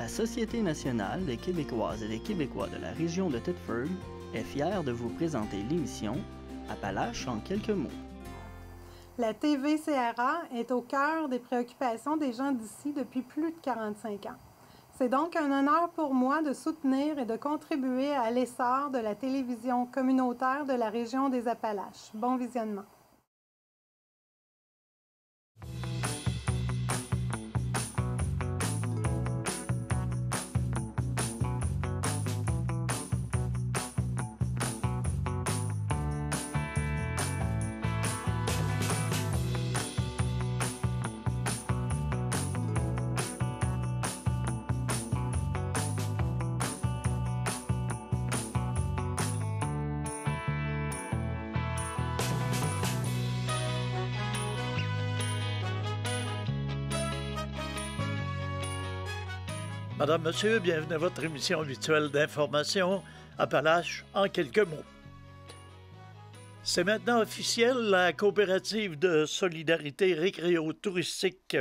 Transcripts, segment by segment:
La Société nationale des Québécoises et des Québécois de la région de Thetford est fière de vous présenter l'émission Appalaches en quelques mots. La TVCRA est au cœur des préoccupations des gens d'ici depuis plus de 45 ans. C'est donc un honneur pour moi de soutenir et de contribuer à l'essor de la télévision communautaire de la région des Appalaches. Bon visionnement. Madame, Monsieur, bienvenue à votre émission habituelle d'information Appalaches en quelques mots. C'est maintenant officiel, la coopérative de solidarité récréo-touristique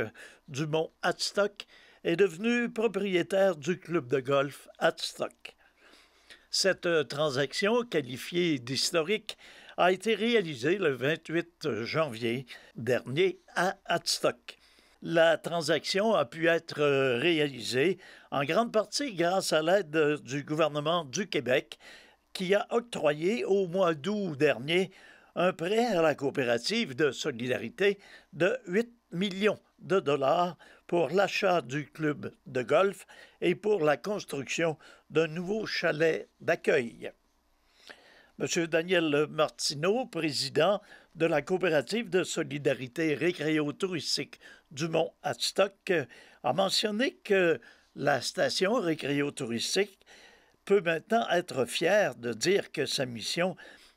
du Mont Hadstock est devenue propriétaire du club de golf Hadstock. Cette transaction, qualifiée d'historique, a été réalisée le 28 janvier dernier à Hadstock. La transaction a pu être réalisée en grande partie grâce à l'aide du gouvernement du Québec qui a octroyé au mois d'août dernier un prêt à la coopérative de solidarité de 8 millions de dollars pour l'achat du club de golf et pour la construction d'un nouveau chalet d'accueil. M. Daniel Martineau, président de la coopérative de solidarité récréo-touristique du Mont Hadstock, a mentionné que la station récréo-touristique peut maintenant être fière de dire que sa mission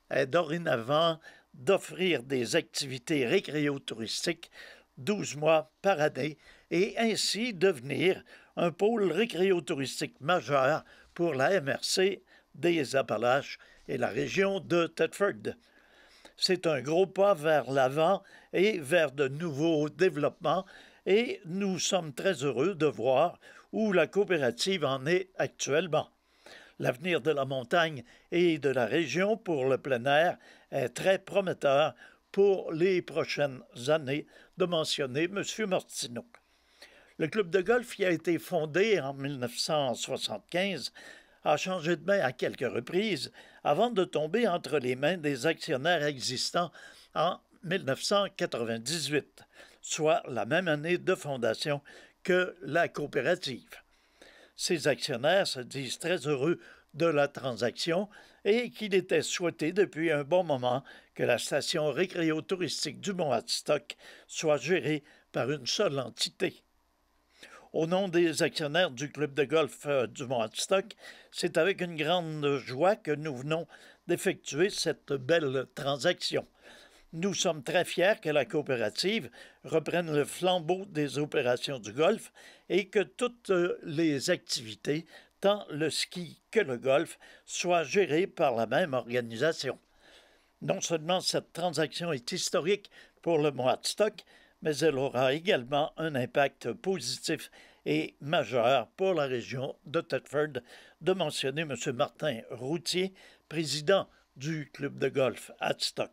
est dorénavant d'offrir des activités récréo-touristiques 12 mois par année et ainsi devenir un pôle récréo-touristique majeur pour la MRC des Appalaches et la région de Thetford. C'est un gros pas vers l'avant et vers de nouveaux développements et nous sommes très heureux de voir où la coopérative en est actuellement. L'avenir de la montagne et de la région pour le plein air est très prometteur pour les prochaines années, de mentionner M. Martineau. Le club de golf qui a été fondé en 1975 a changé de main à quelques reprises avant de tomber entre les mains des actionnaires existants en 1998, soit la même année de fondation que la coopérative. Ces actionnaires se disent très heureux de la transaction et qu'il était souhaité depuis un bon moment que la station récréo-touristique du Mont Hadstock soit gérée par une seule entité. Au nom des actionnaires du club de golf du Mont Hadstock, c'est avec une grande joie que nous venons d'effectuer cette belle transaction. Nous sommes très fiers que la coopérative reprenne le flambeau des opérations du golf et que toutes les activités, tant le ski que le golf, soient gérées par la même organisation. Non seulement cette transaction est historique pour le Mont Hadstock, mais elle aura également un impact positif et majeur pour la région de Thetford, de mentionner M. Martin Routier, président du club de golf Hadstock.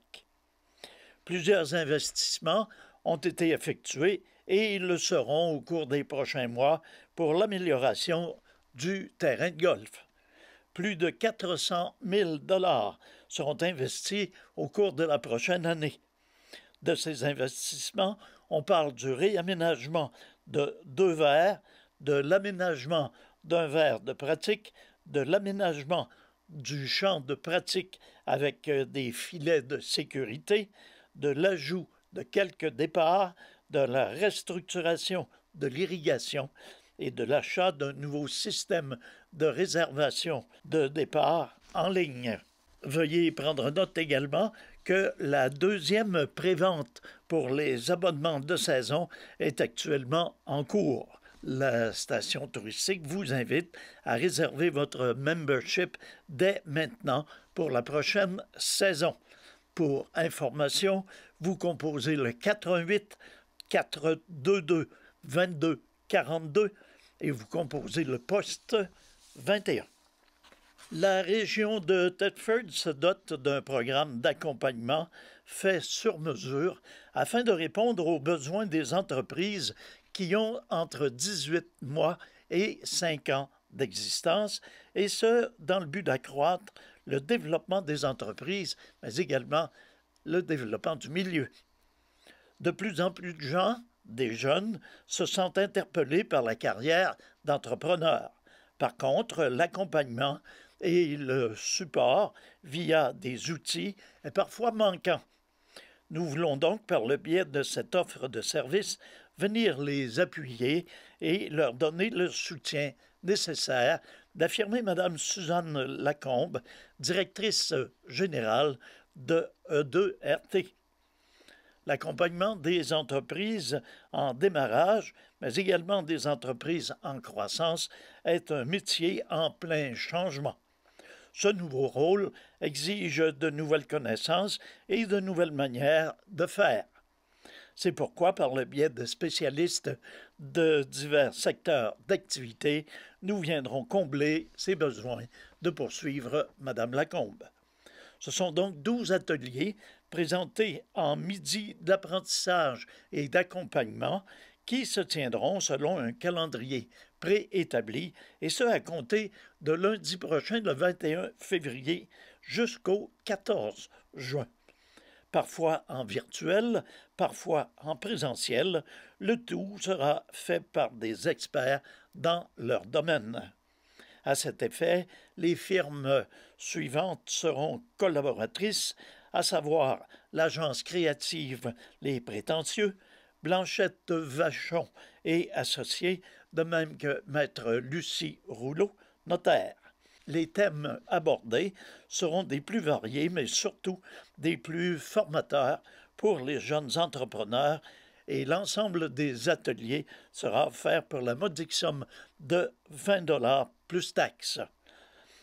Plusieurs investissements ont été effectués et ils le seront au cours des prochains mois pour l'amélioration du terrain de golf. Plus de 400 000 $ seront investis au cours de la prochaine année. De ces investissements, on parle du réaménagement de 2 verres, de l'aménagement d'un verre de pratique, de l'aménagement du champ de pratique avec des filets de sécurité, de l'ajout de quelques départs, de la restructuration de l'irrigation et de l'achat d'un nouveau système de réservation de départ en ligne. Veuillez prendre note également que la deuxième prévente pour les abonnements de saison est actuellement en cours. La station touristique vous invite à réserver votre membership dès maintenant pour la prochaine saison. Pour information, vous composez le 418 422 22 42 et vous composez le poste 21. La région de Thetford se dote d'un programme d'accompagnement fait sur mesure afin de répondre aux besoins des entreprises qui ont entre 18 mois et 5 ans d'existence, et ce, dans le but d'accroître le développement des entreprises, mais également le développement du milieu. De plus en plus de gens, des jeunes, se sentent interpellés par la carrière d'entrepreneur. Par contre, l'accompagnement et le support via des outils est parfois manquant. Nous voulons donc, par le biais de cette offre de services, venir les appuyer et leur donner le soutien nécessaire, d'affirmer Mme Suzanne Lacombe, directrice générale de E2RT. L'accompagnement des entreprises en démarrage, mais également des entreprises en croissance, est un métier en plein changement. Ce nouveau rôle exige de nouvelles connaissances et de nouvelles manières de faire. C'est pourquoi, par le biais de spécialistes de divers secteurs d'activité, nous viendrons combler ces besoins de poursuivre Mme Lacombe. Ce sont donc 12 ateliers présentés en midi d'apprentissage et d'accompagnement qui se tiendront selon un calendrier préétabli, et ce à compter de lundi prochain, le 21 février, jusqu'au 14 juin. Parfois en virtuel, parfois en présentiel, le tout sera fait par des experts dans leur domaine. À cet effet, les firmes suivantes seront collaboratrices, à savoir l'agence créative Les Prétentieux, Blanchette Vachon et associés, de même que Maître Lucie Rouleau, notaire. Les thèmes abordés seront des plus variés, mais surtout des plus formateurs pour les jeunes entrepreneurs, et l'ensemble des ateliers sera offert pour la modique somme de 20 $ plus taxes.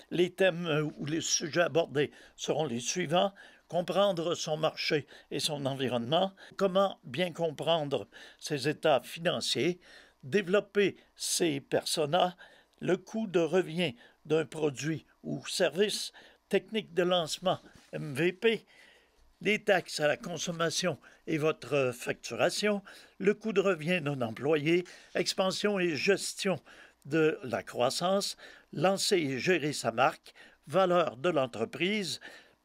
Les thèmes ou les sujets abordés seront les suivants: comprendre son marché et son environnement, comment bien comprendre ses états financiers, développer ses personas, le coût de revient d'un produit ou service, technique de lancement MVP, les taxes à la consommation et votre facturation, le coût de revient d'un employé, expansion et gestion de la croissance, lancer et gérer sa marque, valeur de l'entreprise,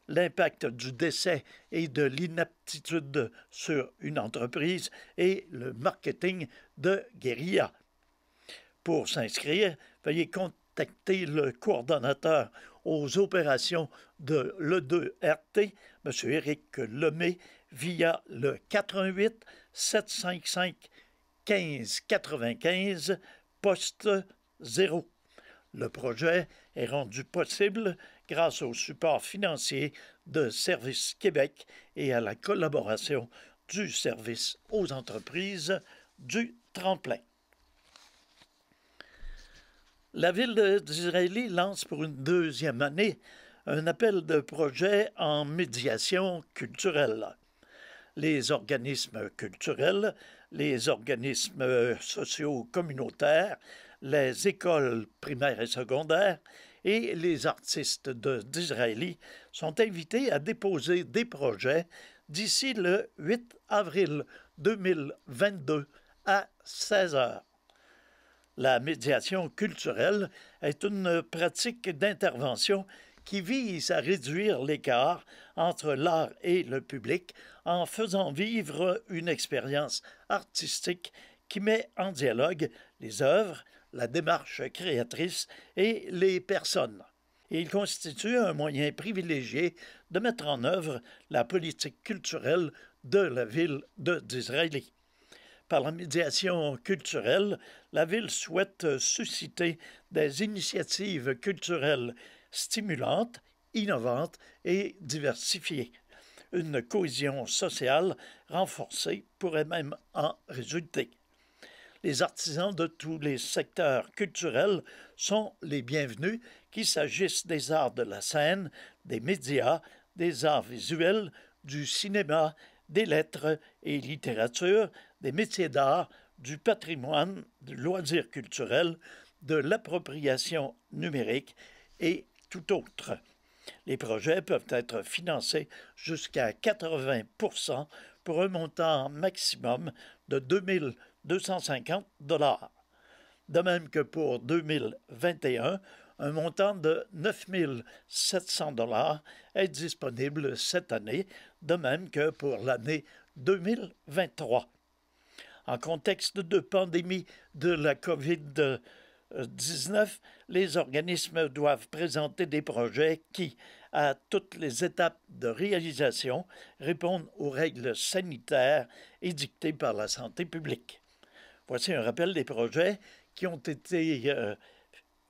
l'impact du décès et de l'inaptitude sur une entreprise et le marketing de guérilla. Pour s'inscrire, veuillez contacter le coordonnateur aux opérations de l'E2RT, M. Éric Lemay, via le 88 755 15 95, poste 0. Le projet est rendu possible grâce au support financier de Service Québec et à la collaboration du Service aux entreprises du Tremplin. La Ville d'Israëli lance pour une deuxième année un appel de projet en médiation culturelle. Les organismes culturels, les organismes sociaux communautaires, les écoles primaires et secondaires et les artistes d'Israëli sont invités à déposer des projets d'ici le 8 avril 2022 à 16 heures. La médiation culturelle est une pratique d'intervention qui vise à réduire l'écart entre l'art et le public en faisant vivre une expérience artistique qui met en dialogue les œuvres, la démarche créatrice et les personnes. Il constitue un moyen privilégié de mettre en œuvre la politique culturelle de la Ville d'Israëli. Par la médiation culturelle, la Ville souhaite susciter des initiatives culturelles stimulantes, innovantes et diversifiées. Une cohésion sociale renforcée pourrait même en résulter. Les artisans de tous les secteurs culturels sont les bienvenus, qu'il s'agisse des arts de la scène, des médias, des arts visuels, du cinéma, des lettres et littérature, des métiers d'art du patrimoine, du loisir culturel, de l'appropriation numérique et tout autre. Les projets peuvent être financés jusqu'à 80 pour un montant maximum de 2 250 $. De même que pour 2021, un montant de 9 700 $ est disponible cette année, de même que pour l'année 2023. En contexte de pandémie de la COVID-19, les organismes doivent présenter des projets qui, à toutes les étapes de réalisation, répondent aux règles sanitaires édictées par la santé publique. Voici un rappel des projets qui ont été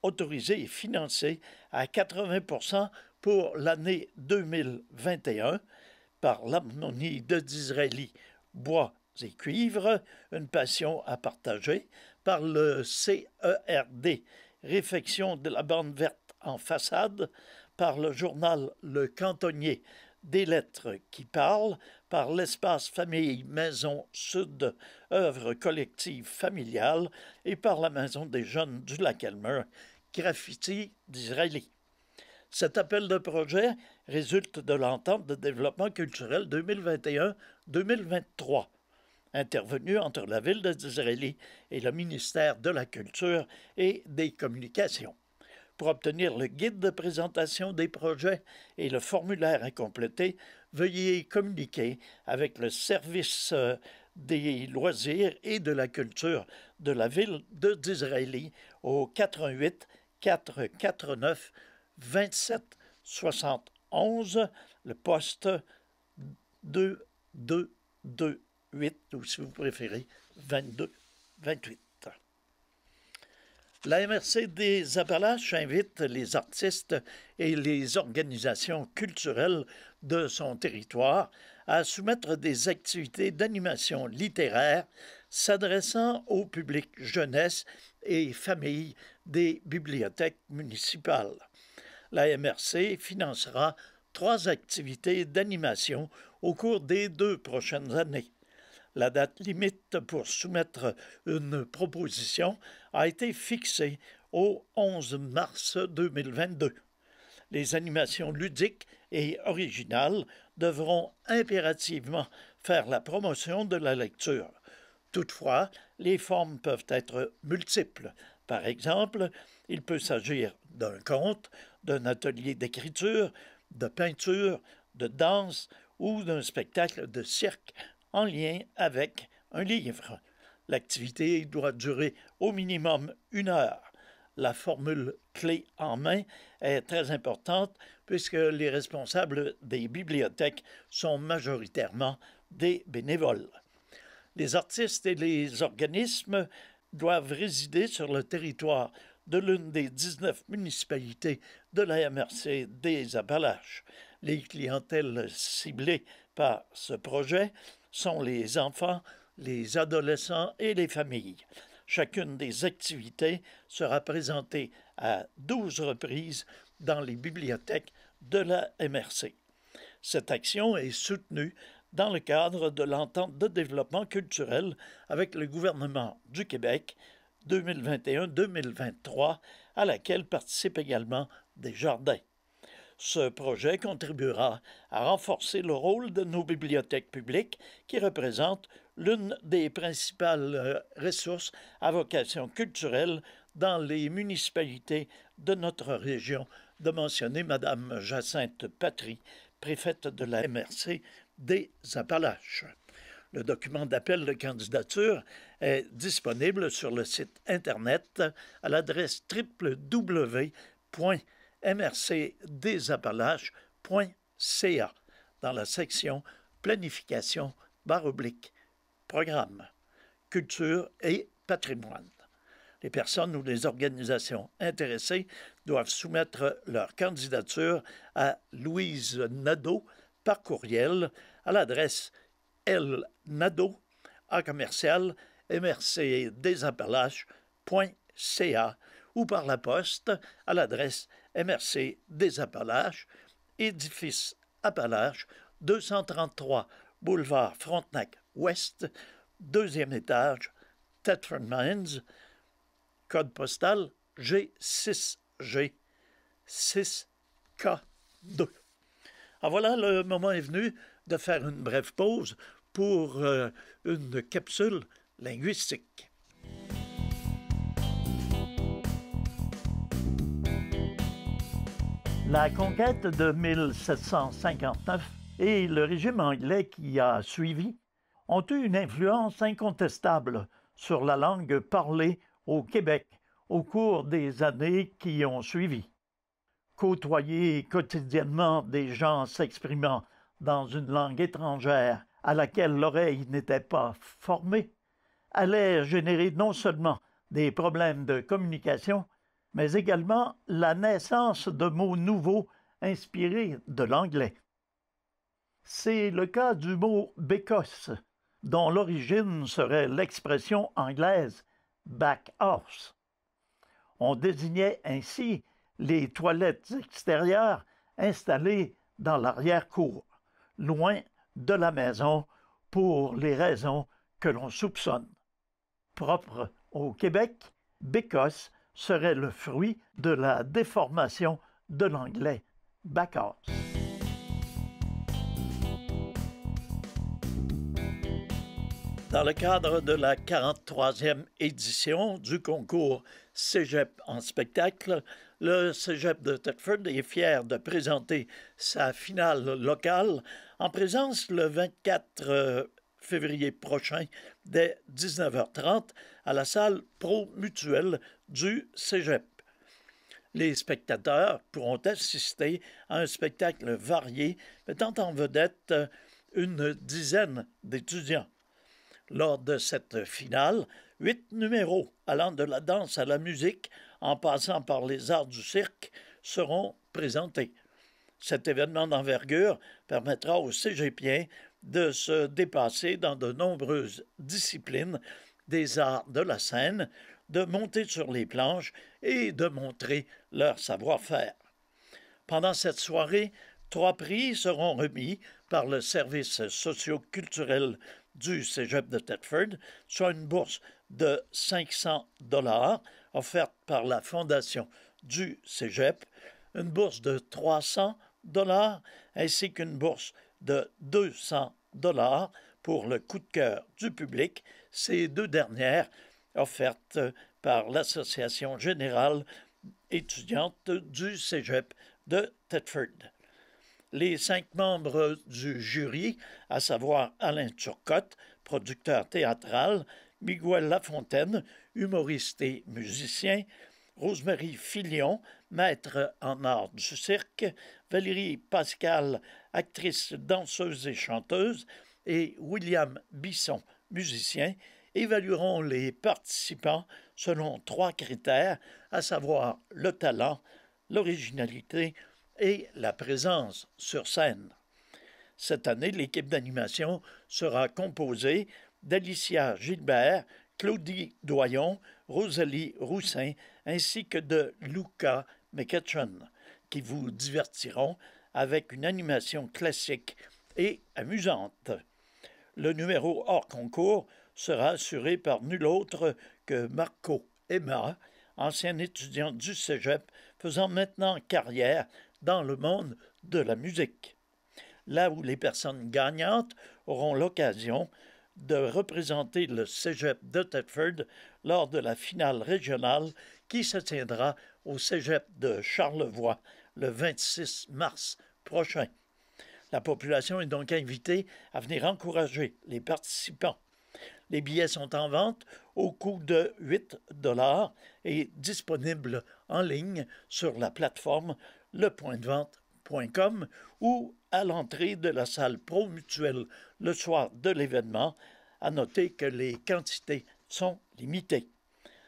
autorisés et financés à 80 pour l'année 2021 par l'Harmonie de Disraeli Bois et Cuivre, une passion à partager, par le CERD, Réfection de la bande verte en façade, par le journal Le Cantonnier, des lettres qui parlent, par l'Espace Famille Maison Sud, œuvre collective familiale, et par la Maison des Jeunes du Lac-Elmer, Graffiti d'Israéli. Cet appel de projet résulte de l'entente de développement culturel 2021-2023, intervenue entre la Ville d'Israéli et le ministère de la Culture et des Communications. Pour obtenir le guide de présentation des projets et le formulaire à compléter, veuillez communiquer avec le service des loisirs et de la culture de la Ville d'Israéli au 88 449 27 71, le poste 2228, ou si vous préférez, 2228. La MRC des Appalaches invite les artistes et les organisations culturelles de son territoire à soumettre des activités d'animation littéraire s'adressant au public jeunesse et famille des bibliothèques municipales. La MRC financera 3 activités d'animation au cours des 2 prochaines années. La date limite pour soumettre une proposition a été fixée au 11 mars 2022. Les animations ludiques et originales devront impérativement faire la promotion de la lecture. Toutefois, les formes peuvent être multiples. Par exemple, il peut s'agir d'un conte, d'un atelier d'écriture, de peinture, de danse ou d'un spectacle de cirque en lien avec un livre. L'activité doit durer au minimum 1 heure. La formule clé en main est très importante puisque les responsables des bibliothèques sont majoritairement des bénévoles. Les artistes et les organismes doivent résider sur le territoire de l'une des 19 municipalités de la MRC des Appalaches. Les clientèles ciblées par ce projet sont les enfants, les adolescents et les familles. Chacune des activités sera présentée à 12 reprises dans les bibliothèques de la MRC. Cette action est soutenue dans le cadre de l'entente de développement culturel avec le gouvernement du Québec 2021-2023, à laquelle participent également Desjardins. Ce projet contribuera à renforcer le rôle de nos bibliothèques publiques qui représentent l'une des principales ressources à vocation culturelle dans les municipalités de notre région, de mentionner Mme Jacinthe Patry, préfète de la MRC des Appalaches. Le document d'appel de candidature est disponible sur le site Internet à l'adresse www.mrcdesappalaches.ca dans la section Planification /Programme, Culture et patrimoine. Les personnes ou les organisations intéressées doivent soumettre leur candidature à Louise Nadeau par courriel à l'adresse lnadeau@mrcdesappalaches.ca ou par la poste à l'adresse MRC des Appalaches, édifice Appalaches, 233 boulevard Frontenac Ouest, 2e étage, Thetford Mines, code postal G6G 6K2. Ah, voilà, le moment est venu de faire une brève pause pour une capsule linguistique. La conquête de 1759 et le régime anglais qui a suivi ont eu une influence incontestable sur la langue parlée au Québec au cours des années qui ont suivi. Côtoyer quotidiennement des gens s'exprimant dans une langue étrangère à laquelle l'oreille n'était pas formée allait générer non seulement des problèmes de communication, mais également la naissance de mots nouveaux inspirés de l'anglais. C'est le cas du mot « bécosse », dont l'origine serait l'expression anglaise « back house ». On désignait ainsi les toilettes extérieures installées dans l'arrière-cour, loin de la maison, pour les raisons que l'on soupçonne. Propre au Québec, bécosse serait le fruit de la déformation de l'anglais backhouse. Dans le cadre de la 43e édition du concours Cégep en spectacle, le Cégep de Thetford est fier de présenter sa finale locale en présence le 24 février prochain dès 19h30 à la salle Pro Mutuelle du Cégep. Les spectateurs pourront assister à un spectacle varié mettant en vedette une dizaine d'étudiants. Lors de cette finale, 8 numéros allant de la danse à la musique, en passant par les arts du cirque, seront présentés. Cet événement d'envergure permettra aux cégepiens de se dépasser dans de nombreuses disciplines des arts de la scène, de monter sur les planches et de montrer leur savoir-faire. Pendant cette soirée, 3 prix seront remis par le service socio-culturel du Cégep de Thetford, soit une bourse de 500 $ offerte par la Fondation du Cégep, une bourse de 300 $ ainsi qu'une bourse de 200 $ pour le coup de cœur du public, ces 2 dernières offertes par l'Association générale étudiante du Cégep de Thetford. Les 5 membres du jury, à savoir Alain Turcotte, producteur théâtral, Miguel Lafontaine, humoriste et musicien, Rosemary Filion, maître en art du cirque, Valérie Pascal, actrice, danseuse et chanteuse, et William Bisson, musicien, évalueront les participants selon 3 critères, à savoir le talent, l'originalité et la présence sur scène. Cette année, l'équipe d'animation sera composée d'Alicia Gilbert, Claudie Doyon, Rosalie Roussin, ainsi que de Luca McEachern, qui vous divertiront avec une animation classique et amusante. Le numéro hors concours sera assuré par nul autre que Marco Emma, ancien étudiant du Cégep, faisant maintenant carrière dans le monde de la musique. Là où les personnes gagnantes auront l'occasion de représenter le Cégep de Thetford lors de la finale régionale qui se tiendra au Cégep de Charlevoix le 26 mars prochain. La population est donc invitée à venir encourager les participants. Les billets sont en vente au coût de 8 $ et disponibles en ligne sur la plateforme lepointdevente.com ou à l'entrée de la salle Pro Mutuelle le soir de l'événement. À noter que les quantités sont limitées.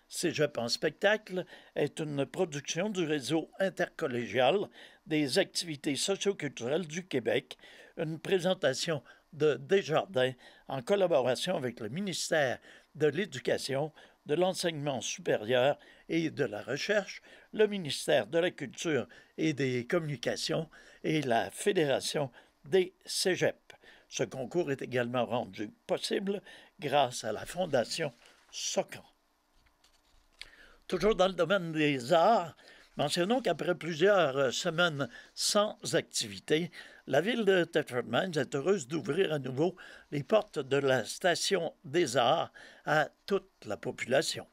Cégep en spectacle est une production du réseau intercollégial des activités socioculturelles du Québec, une présentation de Desjardins en collaboration avec le ministère de l'Éducation, de l'Enseignement supérieur et de la Recherche, le ministère de la Culture et des Communications et la Fédération des Cégeps. Ce concours est également rendu possible grâce à la Fondation Socan. Toujours dans le domaine des arts, mentionnons qu'après plusieurs semaines sans activité, la ville de Thetford Mines est heureuse d'ouvrir à nouveau les portes de la Station des Arts à toute la population.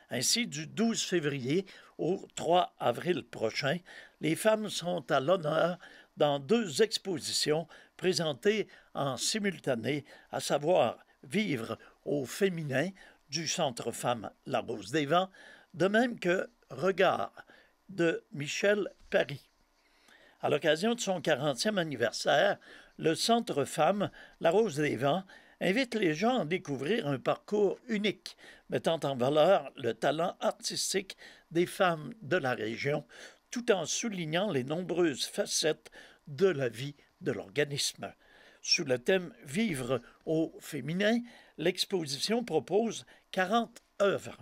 Ainsi, du 12 février au 3 avril prochain, les femmes sont à l'honneur dans 2 expositions présentées en simultané, à savoir Vivre au féminin du Centre Femmes La Rose des Vents, de même que Regard de Michel Paris. À l'occasion de son 40e anniversaire, le Centre Femmes La Rose des Vents invite les gens à découvrir un parcours unique, mettant en valeur le talent artistique des femmes de la région, tout en soulignant les nombreuses facettes de la vie de l'organisme. Sous le thème « Vivre au féminin », l'exposition propose 40 œuvres,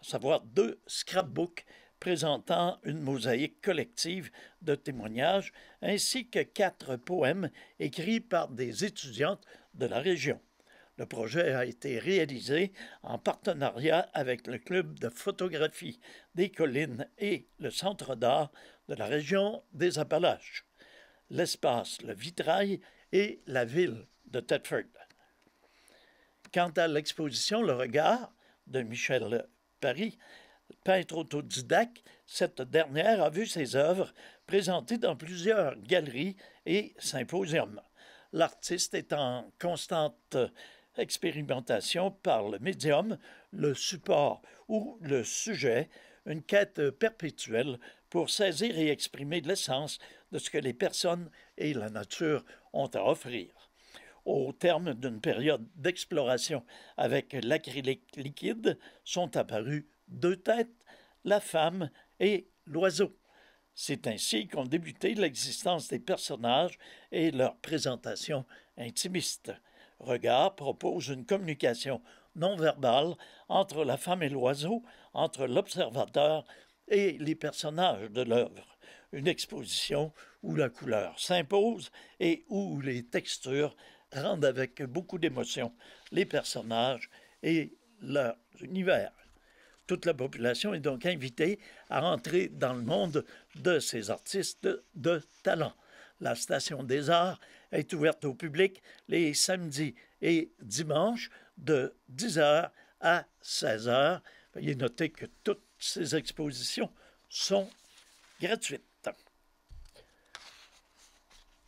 à savoir 2 scrapbooks présentant une mosaïque collective de témoignages, ainsi que 4 poèmes écrits par des étudiantes de la région. Le projet a été réalisé en partenariat avec le Club de photographie des collines et le Centre d'art de la région des Appalaches, l'espace Le Vitrail et la ville de Thetford. Quant à l'exposition Le Regard de Michel Paris, peintre autodidacte, cette dernière a vu ses œuvres présentées dans plusieurs galeries et symposiums. L'artiste est en constante expérimentation par le médium, le support ou le sujet, une quête perpétuelle pour saisir et exprimer l'essence de ce que les personnes et la nature ont à offrir. Au terme d'une période d'exploration avec l'acrylique liquide, sont apparues 2 têtes, la femme et l'oiseau. C'est ainsi qu'ont débuté l'existence des personnages et leur présentation intimiste. Regard propose une communication non verbale entre la femme et l'oiseau, entre l'observateur et les personnages de l'œuvre. Une exposition où la couleur s'impose et où les textures rendent avec beaucoup d'émotion les personnages et leur univers. Toute la population est donc invitée à entrer dans le monde de ces artistes de talent. La Station des Arts est ouverte au public les samedis et dimanches de 10h à 16h. Veuillez noter que toutes ces expositions sont gratuites.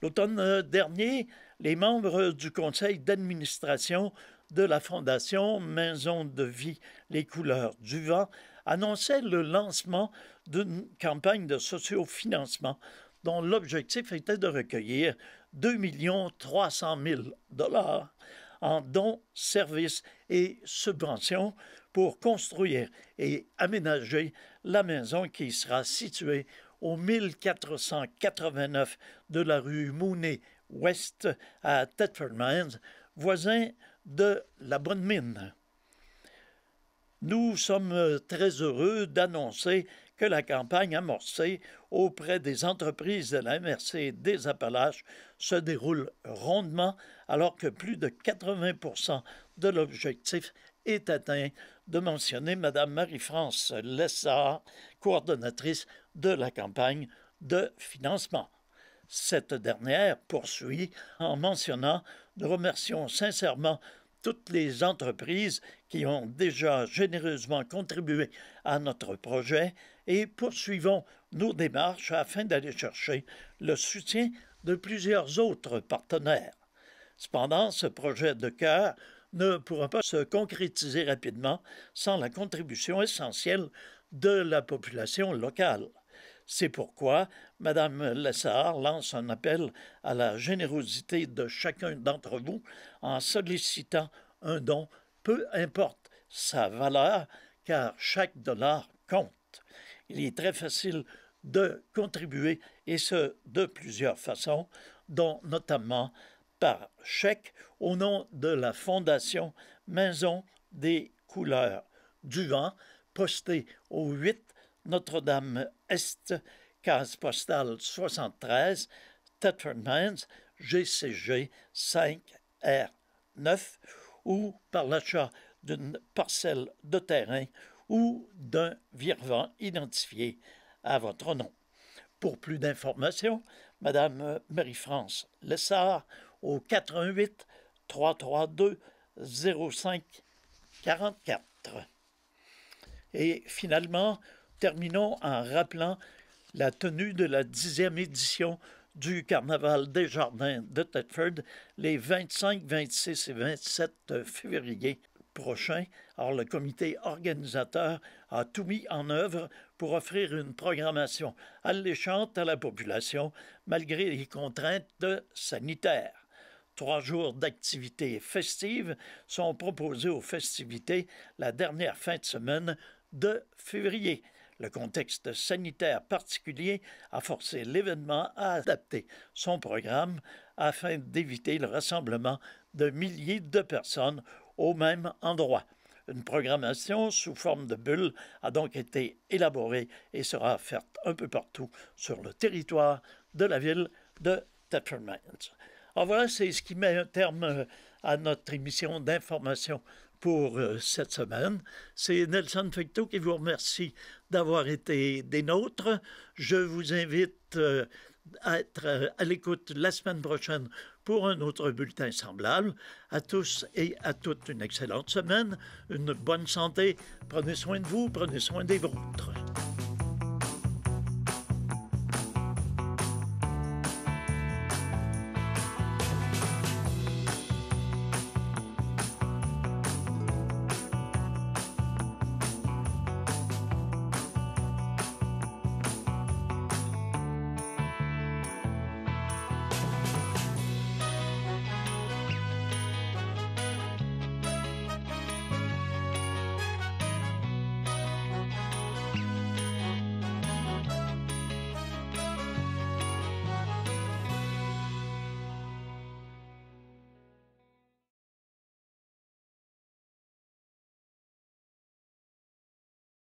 L'automne dernier, les membres du conseil d'administration de la Fondation Maison de vie Les couleurs du vent annonçaient le lancement d'une campagne de sociofinancement dont l'objectif était de recueillir 2 300 000 $ en dons, services et subventions pour construire et aménager la maison qui sera située au 1489 de la rue Mooney-Ouest à Thetford Mines, voisin de la Bonne Mine. Nous sommes très heureux d'annoncer que la campagne amorcée auprès des entreprises de la MRC des Appalaches se déroule rondement alors que plus de 80% de l'objectif est atteint, de mentionner Mme Marie-France Lessard, coordonnatrice de la campagne de financement. Cette dernière poursuit en mentionnant « Nous remercions sincèrement toutes les entreprises qui ont déjà généreusement contribué à notre projet et poursuivons nos démarches afin d'aller chercher le soutien de plusieurs autres partenaires. Cependant, ce projet de cœur ne pourra pas se concrétiser rapidement sans la contribution essentielle de la population locale. C'est pourquoi Mme Lessard lance un appel à la générosité de chacun d'entre vous en sollicitant un don, peu importe sa valeur, car chaque dollar compte. Il est très facile de contribuer, et ce, de plusieurs façons, dont notamment par chèque au nom de la Fondation Maison des couleurs du vent, postée au 8 Notre-Dame-Est, case postale 73, Thetford Mines, GCG 5R9, ou par l'achat d'une parcelle de terrain ou d'un virevent identifié à votre nom. Pour plus d'informations, Madame Marie-France Lessard au 88 332 05 44. Et finalement, terminons en rappelant la tenue de la 10e édition du Carnaval des Jardins de Thetford les 25, 26 et 27 février prochains. Alors, le comité organisateur a tout mis en œuvre pour offrir une programmation alléchante à la population malgré les contraintes sanitaires. 3 jours d'activités festives sont proposés aux festivités la dernière fin de semaine de février. Le contexte sanitaire particulier a forcé l'événement à adapter son programme afin d'éviter le rassemblement de milliers de personnes au même endroit. Une programmation sous forme de bulle a donc été élaborée et sera offerte un peu partout sur le territoire de la ville de Thetford Mines. Alors voilà, c'est ce qui met un terme à notre émission d'information pour cette semaine. C'est Nelson Fecteau qui vous remercie d'avoir été des nôtres. Je vous invite à être à l'écoute la semaine prochaine pour un autre bulletin semblable. À tous et à toutes, une excellente semaine, une bonne santé. Prenez soin de vous, prenez soin des vôtres.